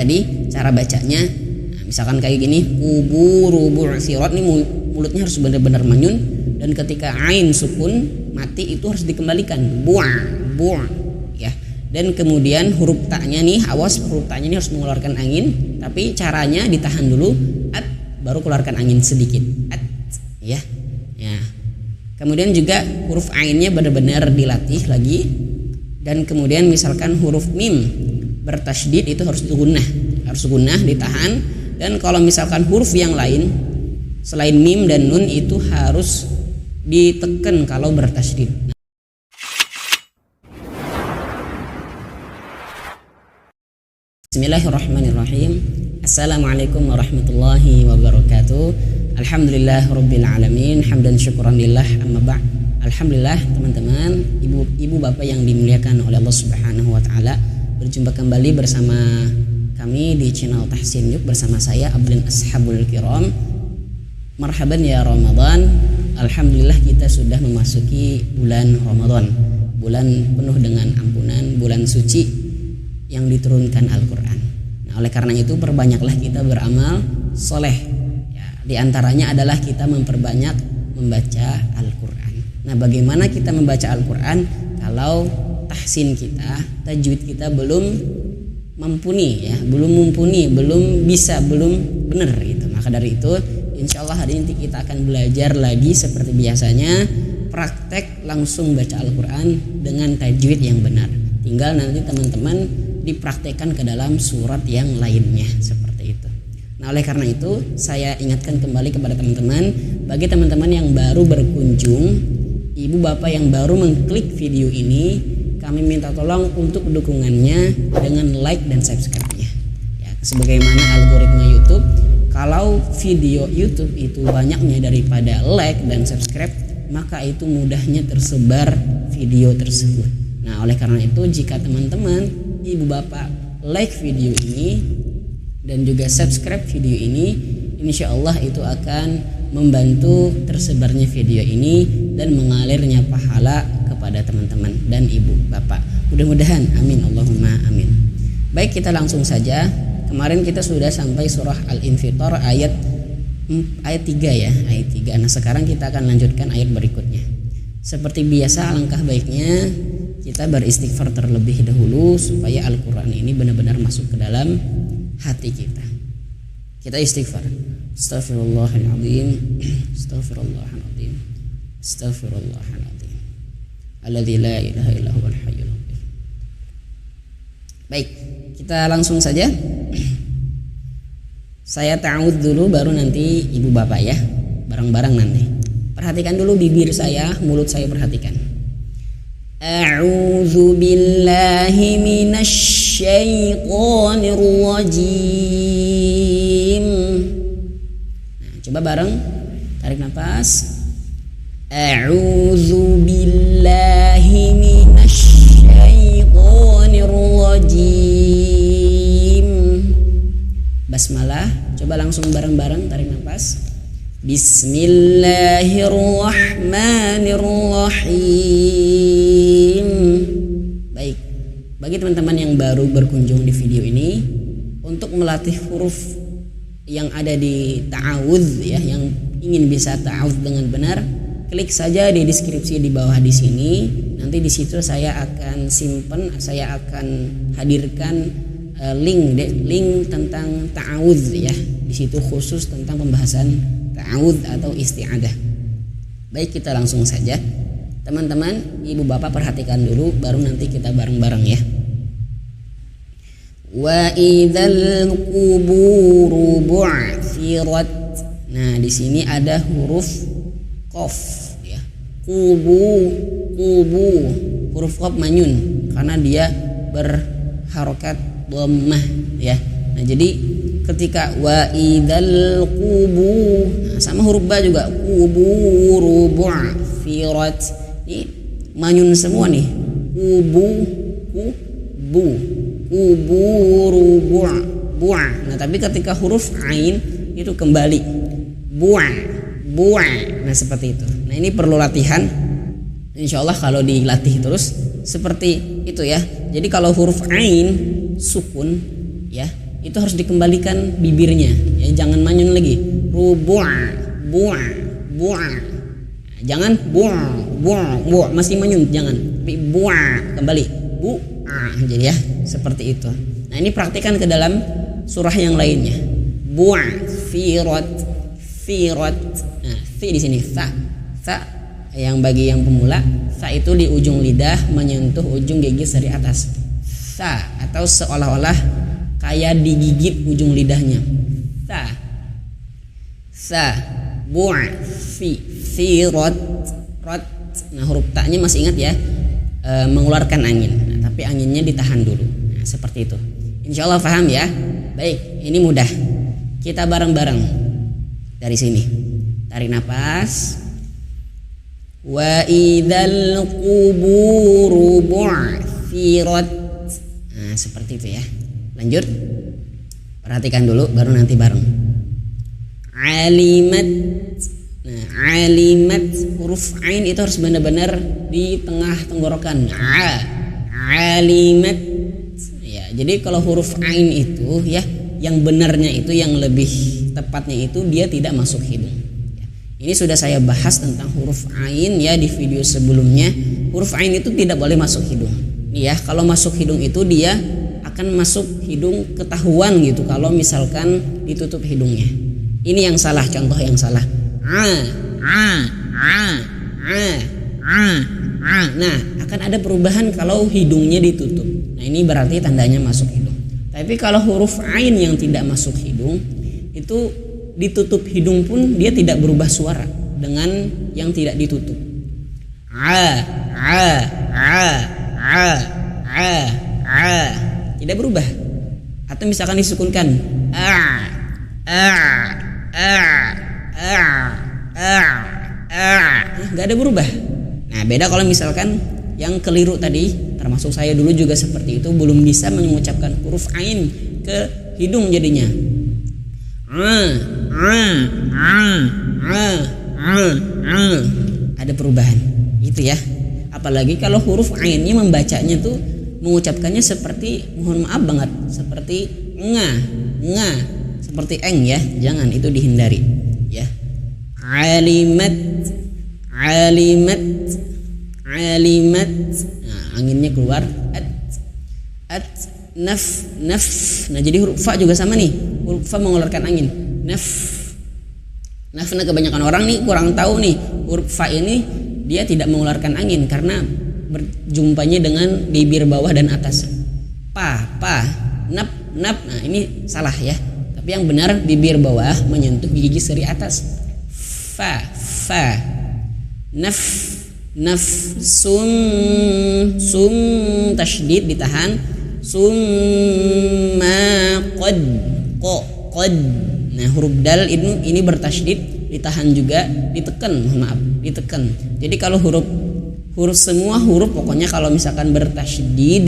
Jadi cara bacanya, nah, misalkan kayak gini, kuburu bu'sirat, nih mulutnya harus benar-benar manyun, dan ketika ain sukun mati itu harus dikembalikan bu' ya. Dan kemudian huruf ta'nya nih, awas huruf ta'nya ini harus mengeluarkan angin, tapi caranya ditahan dulu, at, baru keluarkan angin sedikit, at, ya. Kemudian juga huruf ainnya benar-benar dilatih lagi, dan kemudian misalkan huruf mim bertasydid itu harus gunnah ditahan, dan kalau misalkan huruf yang lain selain mim dan nun itu harus ditekan kalau bertasydid. Bismillahirrahmanirrahim. Assalamualaikum warahmatullahi wabarakatuh. Alhamdulillah rabbil alamin, hamdan syukuran lillah, amma ba'd. Alhamdulillah teman-teman, ibu bapak yang dimuliakan oleh Allah Subhanahu wa taala, berjumpa kembali bersama kami di channel Tahsin Yuk bersama saya Abdul Ashabul Kiram. Marhaban ya Ramadan. Alhamdulillah kita sudah memasuki bulan Ramadan, bulan penuh dengan ampunan, bulan suci yang diturunkan Al-Quran. Nah, oleh karena itu perbanyaklah kita beramal soleh ya, di antaranya adalah kita memperbanyak membaca Al-Quran. Nah, bagaimana kita membaca Al-Quran kalau tahsin kita, tajwid kita belum mumpuni ya, belum bisa, belum benar gitu. Maka dari itu insyaallah hari ini kita akan belajar lagi seperti biasanya, praktek langsung baca Al-Quran dengan tajwid yang benar. Tinggal nanti teman-teman dipraktekkan ke dalam surat yang lainnya seperti itu. Nah, oleh karena itu saya ingatkan kembali kepada teman-teman, bagi teman-teman yang baru berkunjung, ibu bapak yang baru mengklik video ini, kami minta tolong untuk dukungannya dengan like dan subscribe-nya. Ya, sebagaimana algoritma YouTube, kalau video YouTube itu banyaknya daripada like dan subscribe, maka itu mudahnya tersebar video tersebut. Nah, oleh karena itu jika teman-teman, ibu bapak like video ini dan juga subscribe video ini, insya Allah itu akan membantu tersebarnya video ini dan mengalirnya pahala kepada teman-teman dan ibu bapak. Mudah-mudahan, amin Allahumma amin. Baik, kita langsung saja. Kemarin kita sudah sampai surah Al-Infitar ayat 3 ya, ayat 3. Nah, sekarang kita akan lanjutkan ayat berikutnya. Seperti biasa, alangkah baiknya kita beristighfar terlebih dahulu supaya Al-Quran ini benar-benar masuk ke dalam hati kita. Kita istighfar. Astaghfirullahaladzim, astaghfirullahaladzim, astaghfirullahaladzim, alladzi la ilaha illa huwal hayyul qayyum. Baik, kita langsung saja. Saya ta'awudz dulu, baru nanti ibu bapak ya, bareng-bareng nanti. Perhatikan dulu bibir saya, mulut saya perhatikan. A'udzu billahi minasy syaithanir rajim. Nah, coba bareng, tarik nafas. A'udzu billahi minasy syaithanir rajim. Basmalah, coba langsung bareng-bareng, tarik nafas. Bismillahirrahmanirrahim. Baik, bagi teman-teman yang baru berkunjung di video ini, untuk melatih huruf yang ada di ta'awudz ya, yang ingin bisa ta'awudz dengan benar, klik saja di deskripsi di bawah di sini. Nanti di situ saya akan simpan, saya akan hadirkan link tentang ta'awudz ya. Di situ khusus tentang pembahasan ta'awudz atau isti'adah. Baik, kita langsung saja. Teman-teman, ibu bapak perhatikan dulu, baru nanti kita bareng-bareng ya. Wa idzal quburu bu'thirat. Nah, di sini ada huruf qaf ya. Qubu, huruf qaf manyun karena dia berharokat dhammah ya. Nah, jadi ketika wa idzal qubur, nah, sama huruf ba juga, quburu bu'thirat. Ini manyun semua nih. Quburu bu'a. Nah, tapi ketika huruf ain itu kembali bu'a. Nah, seperti itu. Nah, ini perlu latihan. Insyaallah kalau dilatih terus seperti itu ya. Jadi kalau huruf ain sukun ya, itu harus dikembalikan bibirnya, ya, jangan manyun lagi. Rubu', bu', bu'. Jangan bu', masih manyun, jangan. Tapi bu', kembali. Jadi ya, seperti itu. Nah, ini praktikan ke dalam surah yang lainnya. Firat. Nah, fi di sini fa yang bagi yang pemula, fa itu di ujung lidah menyentuh ujung gigi dari atas. Fa atau seolah-olah kayak digigit ujung lidahnya. Sa firat. Nah, huruf ta-nya masih ingat ya, mengeluarkan angin. Nah, tapi anginnya ditahan dulu. Nah, seperti itu. Insya Allah paham ya. Baik, ini mudah. Kita bareng-bareng dari sini. Tarik nafas. Wa idzal quburu bu'thirat. Nah, seperti itu ya. Lanjut. Perhatikan dulu baru nanti bareng. Alimat. Nah, alimat huruf ain itu harus benar-benar di tengah tenggorokan. Alimat. Ya, jadi kalau huruf ain itu ya, yang benarnya itu, yang lebih tepatnya itu dia tidak masuk hidung. Ini sudah saya bahas tentang huruf ain ya di video sebelumnya. Huruf ain itu tidak boleh masuk hidung. Nih ya, kalau masuk hidung itu dia akan masuk hidung ketahuan gitu kalau misalkan ditutup hidungnya. Ini yang salah, contoh yang salah. Nah, akan ada perubahan kalau hidungnya ditutup. Nah, ini berarti tandanya masuk hidung. Tapi kalau huruf ain yang tidak masuk hidung itu ditutup hidung pun dia tidak berubah suara dengan yang tidak ditutup. Tidak berubah. Atau misalkan disukunkan, nggak ada berubah. Nah, beda kalau misalkan yang keliru tadi, termasuk saya dulu juga seperti itu, belum bisa mengucapkan huruf ain ke hidung jadinya. Ada perubahan gitu ya. Apalagi kalau huruf ainnya membacanya tuh mengucapkannya seperti, mohon maaf banget, seperti nga, seperti eng ya. Jangan, itu dihindari ya. Alimat. Nah, anginnya keluar. Naf. Nah, jadi huruf fa juga sama nih. Huruf fa mengeluarkan angin. Naf. Nah, kebanyakan orang nih kurang tahu nih, huruf fa ini dia tidak mengeluarkan angin karena berjumpanya dengan bibir bawah dan atas. Pa, nap. Nah, ini salah ya. Tapi yang benar bibir bawah menyentuh gigi seri atas. Fa. Naf. Sum tasydid ditahan. Summa qad. Nah, huruf dal ini bertasydid ditahan juga, ditekan, mohon maaf, ditekan. Jadi kalau huruf semua huruf pokoknya kalau misalkan bertasydid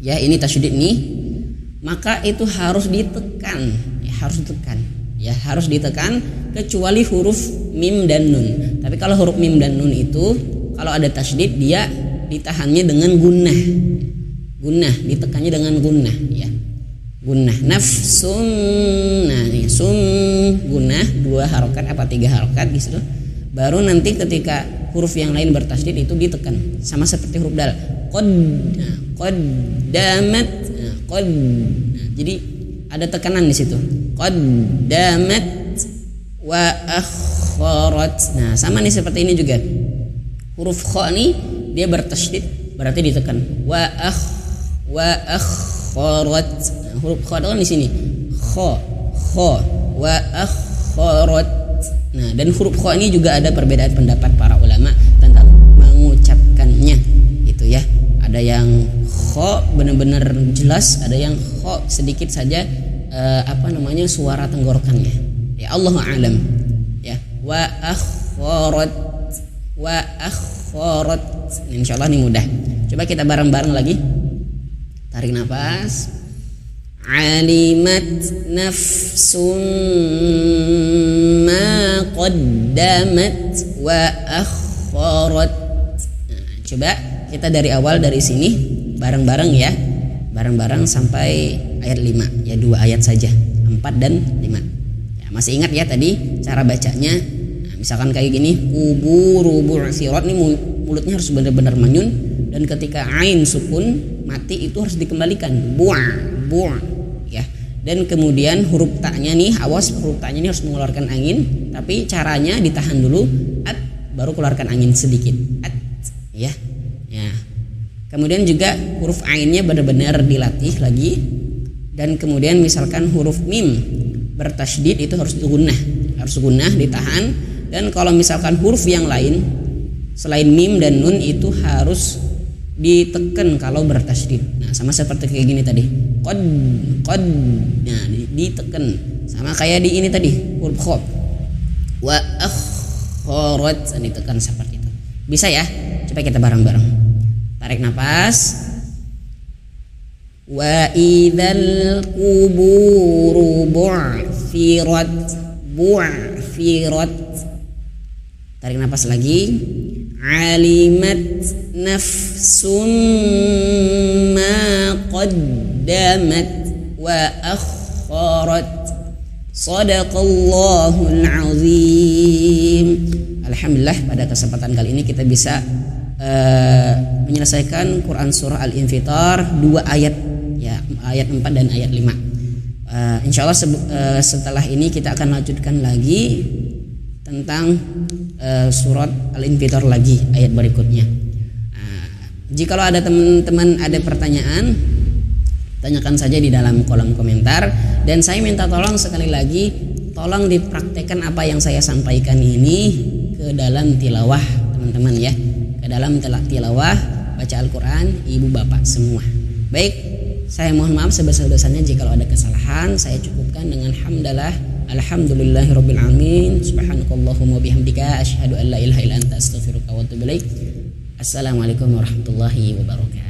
ya, ini tasydid nih, maka itu harus ditekan, harus ditekan kecuali huruf mim dan nun. Tapi kalau huruf mim dan nun itu kalau ada tasydid dia ditahannya dengan gunnah, ditekannya dengan gunnah ya. Gunnah, nafsun. Nah, ini sum gunnah 2 harokat apa 3 harokat gitu. Baru nanti ketika huruf yang lain bertasydid itu ditekan, sama seperti huruf dal. Qaddamat. Nah, jadi ada tekanan di situ. Qaddamat wa akharat. Nah, sama nih seperti ini juga. Huruf kha nih dia bertasydid berarti ditekan. Wa akharat. Nah, huruf kha kan di sini. Kha wa akharat. Nah, dan huruf kha ini juga ada perbedaan pendapat para ulama tentang mengucapkannya itu ya. Ada yang kha benar-benar jelas, ada yang kha sedikit saja suara tenggorokannya. Ya, Allahu a'lam. Ya, wa akharat. Insyaallah ini mudah. Coba kita bareng-bareng lagi. Tarik nafas. Alimat nafsum ma qaddamat wa akharat. Nah, coba kita dari awal dari sini bareng-bareng ya. Bareng-bareng sampai ayat 5 ya, 2 ayat saja, 4 dan 5 ya. Masih ingat ya tadi cara bacanya? Nah, misalkan kayak gini, kuburu bu'sirat, nih mulutnya harus benar-benar manyun, dan ketika ain sukun mati itu harus dikembalikan bu' ya. Dan kemudian huruf ta'nya nih, awas huruf ta'nya ini harus mengeluarkan angin, tapi caranya ditahan dulu, at, baru keluarkan angin sedikit, at ya. Kemudian juga huruf ainnya benar-benar dilatih lagi. Dan kemudian misalkan huruf mim bertasydid itu harus gunnah, ditahan. Dan kalau misalkan huruf yang lain selain mim dan nun itu harus ditekan kalau bertasydid. Nah, sama seperti kayak gini tadi, qad, nah ditekan, sama kayak di ini tadi huruf kha, wa akharat, ditekan seperti itu. Bisa ya? Coba kita bareng-bareng. Tarik nafas. Wa idzal quburu bu'thirat. Tarik nafas lagi. Alimat nafsum ma qaddamat wa akharat. Shadaqallahul azim. Alhamdulillah, pada kesempatan kali ini kita bisa menyelesaikan Quran surah Al-Infitar 2 ayat ya, ayat 4 dan ayat 5. Insyaallah setelah ini kita akan lanjutkan lagi tentang surat Al-Infitar lagi ayat berikutnya. Jikalau ada teman-teman ada pertanyaan, tanyakan saja di dalam kolom komentar, dan saya minta tolong sekali lagi, tolong dipraktekkan apa yang saya sampaikan ini ke dalam tilawah teman-teman ya, ke dalam tilawah baca Al-Quran ibu bapak semua. Baik, saya mohon maaf sebesar-besarnya jika ada kesalahan. Saya cukupkan dengan hamdalah alhamdulillahirabbil alamin, subhanakallahumma bihamdika asyhadu an la ilaha illa anta astaghfiruka wa atubu ilaik. Assalamualaikum warahmatullahi wabarakatuh.